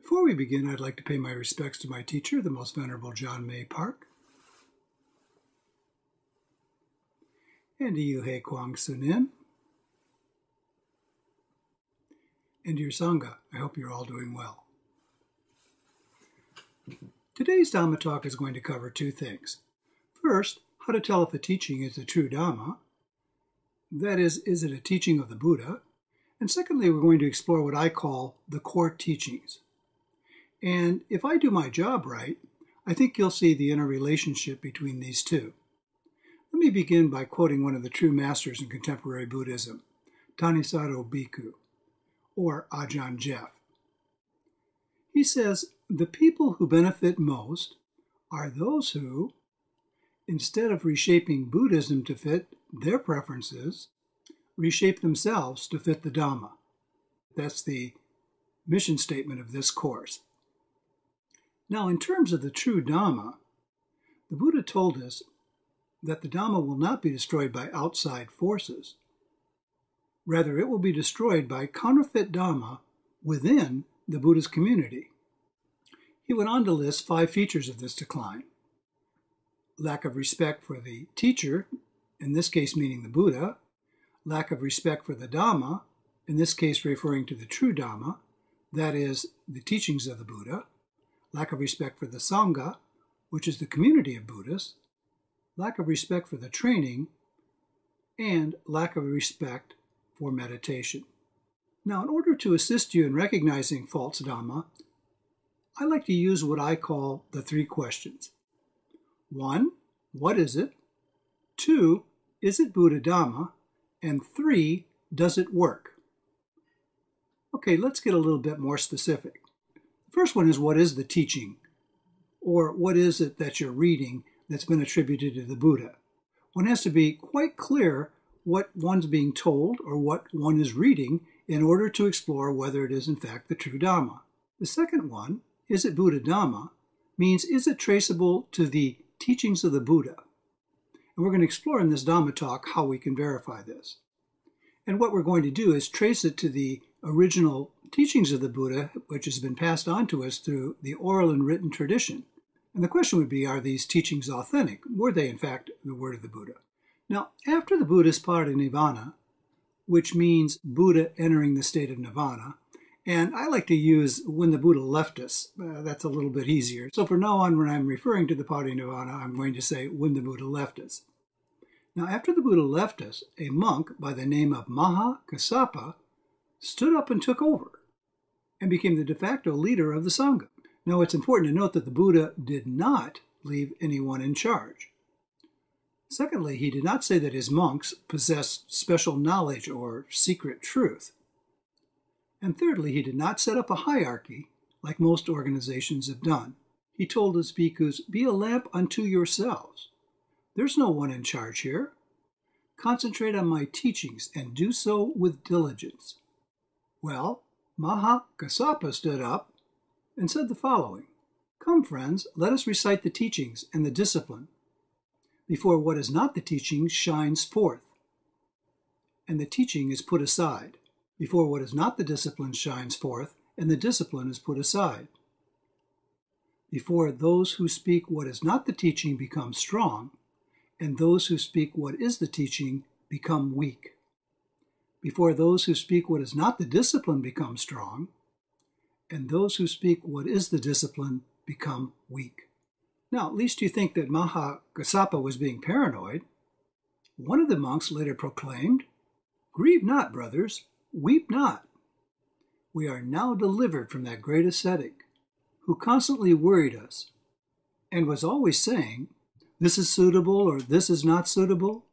Before we begin, I'd like to pay my respects to my teacher, the Most Venerable John May Park, and to you, Hei Kwang Sunim, and to your Sangha. I hope you're all doing well. Today's Dhamma talk is going to cover two things. First, how to tell if a teaching is the true Dhamma. That is it a teaching of the Buddha? And secondly, we're going to explore what I call the core teachings. And if I do my job right, I think you'll see the interrelationship between these two. Let me begin by quoting one of the true masters in contemporary Buddhism, Thanissaro Bhikkhu, or Ajahn Jeff. He says, the people who benefit most are those who, instead of reshaping Buddhism to fit their preferences, reshape themselves to fit the Dhamma. That's the mission statement of this course. Now, in terms of the true Dhamma, the Buddha told us that the Dhamma will not be destroyed by outside forces. Rather, it will be destroyed by counterfeit Dhamma within the Buddhist community. He went on to list 5 features of this decline. Lack of respect for the teacher, in this case meaning the Buddha, lack of respect for the Dhamma, in this case referring to the true Dhamma, that is, the teachings of the Buddha, lack of respect for the Sangha, which is the community of Buddhists, lack of respect for the training, and lack of respect for meditation. Now, in order to assist you in recognizing false Dhamma, I like to use what I call the 3 questions. 1, what is it? 2, is it Buddha Dhamma? And 3, does it work? Okay, let's get a little bit more specific. The first one is, what is the teaching? Or what is it that you're reading that's been attributed to the Buddha? One has to be quite clear what one's being told or what one is reading in order to explore whether it is in fact the true Dhamma. The second one, is it Buddha Dhamma, means is it traceable to the teachings of the Buddha? And we're going to explore in this Dhamma talk how we can verify this. And what we're going to do is trace it to the original teachings of the Buddha, which has been passed on to us through the oral and written tradition. And the question would be, are these teachings authentic? Were they, in fact, the word of the Buddha? Now, after the Buddha's parinirvana, which means Buddha entering the state of nirvana, and I like to use when the Buddha left us. That's a little bit easier. So from now on, when I'm referring to the parinirvana, I'm going to say when the Buddha left us. Now, after the Buddha left us, a monk by the name of Maha Kassapa stood up and took over and became the de facto leader of the Sangha. Now, it's important to note that the Buddha did not leave anyone in charge. Secondly, he did not say that his monks possessed special knowledge or secret truth. And thirdly, he did not set up a hierarchy like most organizations have done. He told his bhikkhus, be a lamp unto yourselves. There's no one in charge here. Concentrate on my teachings and do so with diligence. Well, Maha Kassapa stood up and said the following, come, friends, let us recite the teachings and the discipline before what is not the teaching shines forth, and the teaching is put aside, before what is not the discipline shines forth, and the discipline is put aside, before those who speak what is not the teaching become strong, and those who speak what is the teaching become weak, before those who speak what is not the discipline become strong, and those who speak what is the discipline become weak. Now, at least you think that Maha Kassapa was being paranoid. One of the monks later proclaimed, grieve not, brothers, weep not. We are now delivered from that great ascetic who constantly worried us and was always saying, this is suitable or this is not suitable.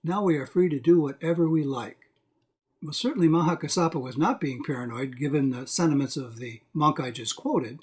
Now we are free to do whatever we like. Well, certainly Maha Kassapa was not being paranoid, given the sentiments of the monk I just quoted.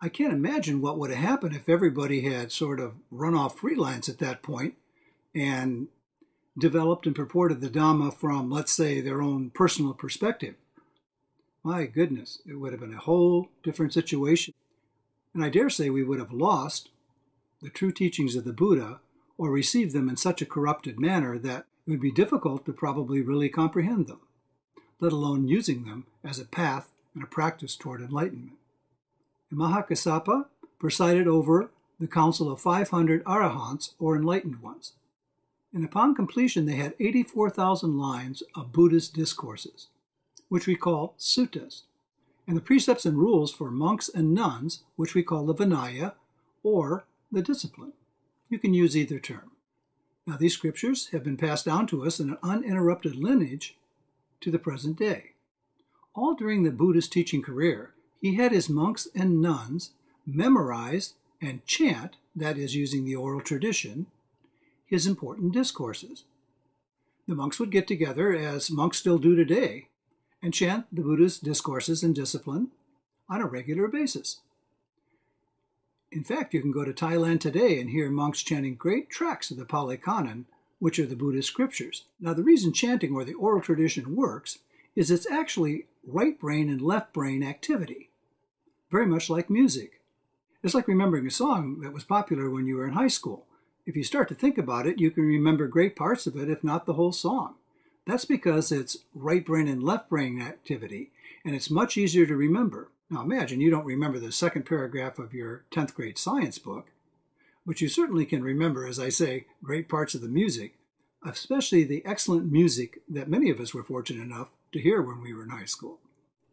I can't imagine what would have happened if everybody had sort of run off freelance at that point and developed and purported the Dhamma from, let's say, their own personal perspective. My goodness, it would have been a whole different situation. And I dare say we would have lost the true teachings of the Buddha or received them in such a corrupted manner that it would be difficult to probably really comprehend them, let alone using them as a path and a practice toward enlightenment. And Mahakassapa presided over the council of 500 arahants, or enlightened ones. And upon completion, they had 84,000 lines of Buddhist discourses, which we call suttas, and the precepts and rules for monks and nuns, which we call the Vinaya, or the discipline. You can use either term. Now, these scriptures have been passed down to us in an uninterrupted lineage to the present day. All during the Buddha's teaching career, he had his monks and nuns memorize and chant, that is, using the oral tradition, his important discourses. The monks would get together, as monks still do today, and chant the Buddha's discourses and discipline on a regular basis. In fact, you can go to Thailand today and hear monks chanting great tracts of the Pali Canon, which are the Buddhist scriptures. Now, the reason chanting or the oral tradition works is it's actually right brain and left brain activity, very much like music. It's like remembering a song that was popular when you were in high school. If you start to think about it, you can remember great parts of it, if not the whole song. That's because it's right brain and left brain activity, and it's much easier to remember. Now imagine you don't remember the second paragraph of your 10th grade science book, but you certainly can remember, as I say, great parts of the music, especially the excellent music that many of us were fortunate enough to hear when we were in high school.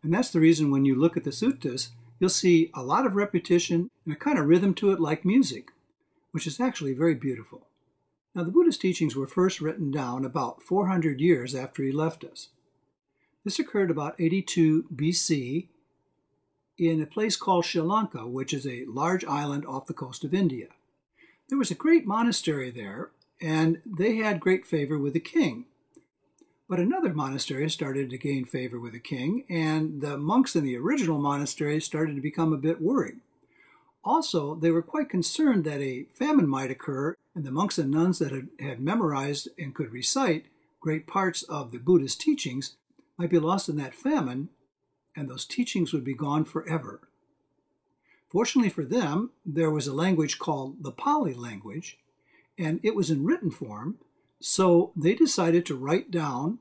And that's the reason when you look at the suttas, you'll see a lot of repetition and a kind of rhythm to it like music, which is actually very beautiful. Now, the Buddha's teachings were first written down about 400 years after he left us. This occurred about 82 BC in a place called Sri Lanka, which is a large island off the coast of India. There was a great monastery there, and they had great favor with the king. But another monastery started to gain favor with the king, and the monks in the original monastery started to become a bit worried. Also, they were quite concerned that a famine might occur, and the monks and nuns that had memorized and could recite great parts of the Buddha's teachings might be lost in that famine, and those teachings would be gone forever. Fortunately for them, there was a language called the Pali language, and it was in written form, so they decided to write down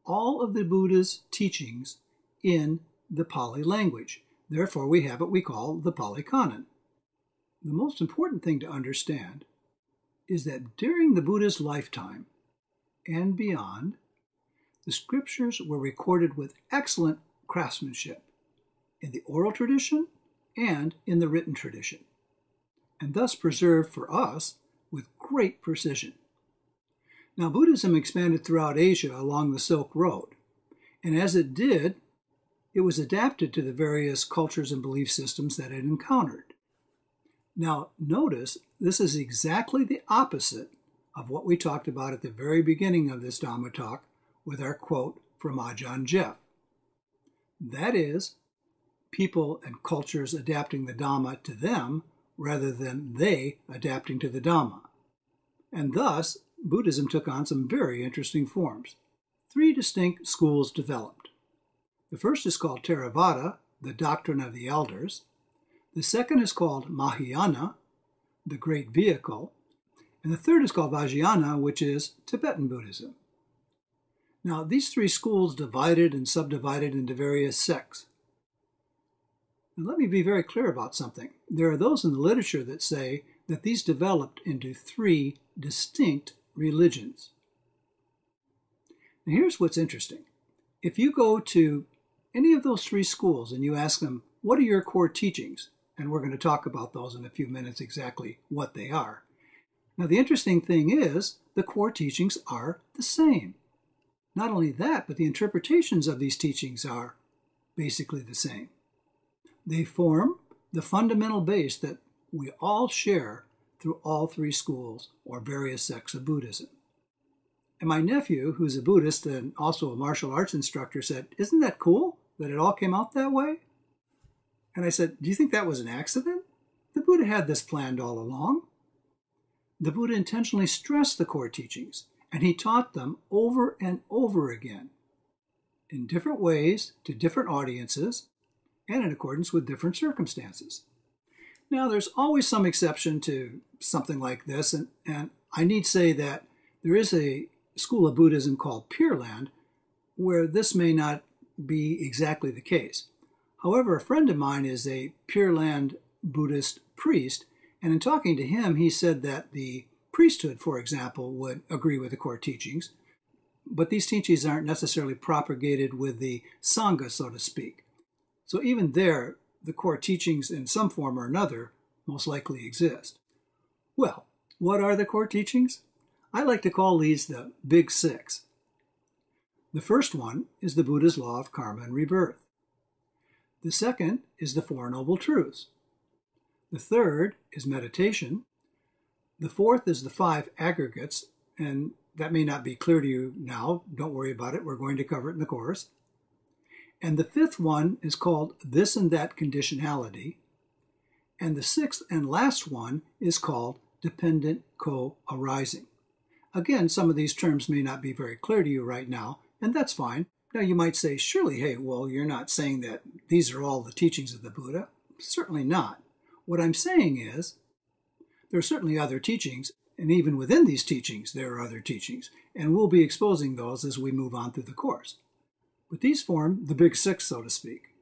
all of the Buddha's teachings in the Pali language. Therefore, we have what we call the Pali Canon. The most important thing to understand is that during the Buddha's lifetime and beyond, the scriptures were recorded with excellent craftsmanship in the oral tradition and in the written tradition, and thus preserved for us with great precision. Now, Buddhism expanded throughout Asia along the Silk Road, and as it did, it was adapted to the various cultures and belief systems that it encountered. Now, notice this is exactly the opposite of what we talked about at the very beginning of this Dhamma talk with our quote from Ajahn Jeff. That is, people and cultures adapting the Dhamma to them rather than they adapting to the Dhamma. And thus, Buddhism took on some very interesting forms. 3 distinct schools developed. The first is called Theravada, the doctrine of the elders. The second is called Mahayana, the great vehicle. And the third is called Vajrayana, which is Tibetan Buddhism. Now, these 3 schools divided and subdivided into various sects. And let me be very clear about something. There are those in the literature that say that these developed into 3 distinct religions. Now, here's what's interesting. If you go to any of those 3 schools and you ask them, what are your core teachings? And we're going to talk about those in a few minutes, exactly what they are. Now, the interesting thing is the core teachings are the same. Not only that, but the interpretations of these teachings are basically the same. They form the fundamental base that we all share through all 3 schools or various sects of Buddhism. And my nephew, who's a Buddhist and also a martial arts instructor, said, "Isn't that cool that it all came out that way?" And I said, "Do you think that was an accident? The Buddha had this planned all along." The Buddha intentionally stressed the core teachings, and he taught them over and over again in different ways to different audiences and in accordance with different circumstances. Now, there's always some exception to something like this, and I need say that there is a school of Buddhism called Pure Land where this may not be exactly the case. However, a friend of mine is a Pure Land Buddhist priest, and in talking to him, he said that the priesthood, for example, would agree with the core teachings, but these teachings aren't necessarily propagated with the Sangha, so to speak. So even there, the core teachings in some form or another most likely exist. Well, what are the core teachings? I like to call these the Big Six. The first one is the Buddha's law of karma and rebirth. The second is the Four Noble Truths. The third is meditation. The fourth is the five aggregates, and that may not be clear to you now. Don't worry about it. We're going to cover it in the course. And the fifth one is called this and that conditionality. And the sixth and last one is called dependent co-arising. Again, some of these terms may not be very clear to you right now, and that's fine. Now you might say, surely, hey, well, you're not saying that these are all the teachings of the Buddha. Certainly not. What I'm saying is, there are certainly other teachings, and even within these teachings, there are other teachings, and we'll be exposing those as we move on through the course. But these form the Big Six, so to speak.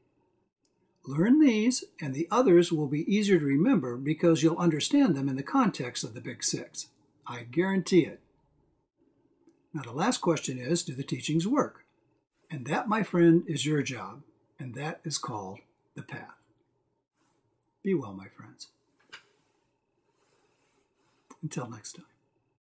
Learn these, and the others will be easier to remember because you'll understand them in the context of the Big Six. I guarantee it. Now, the last question is, do the teachings work? And that, my friend, is your job, and that is called the path. Be well, my friends. Until next time.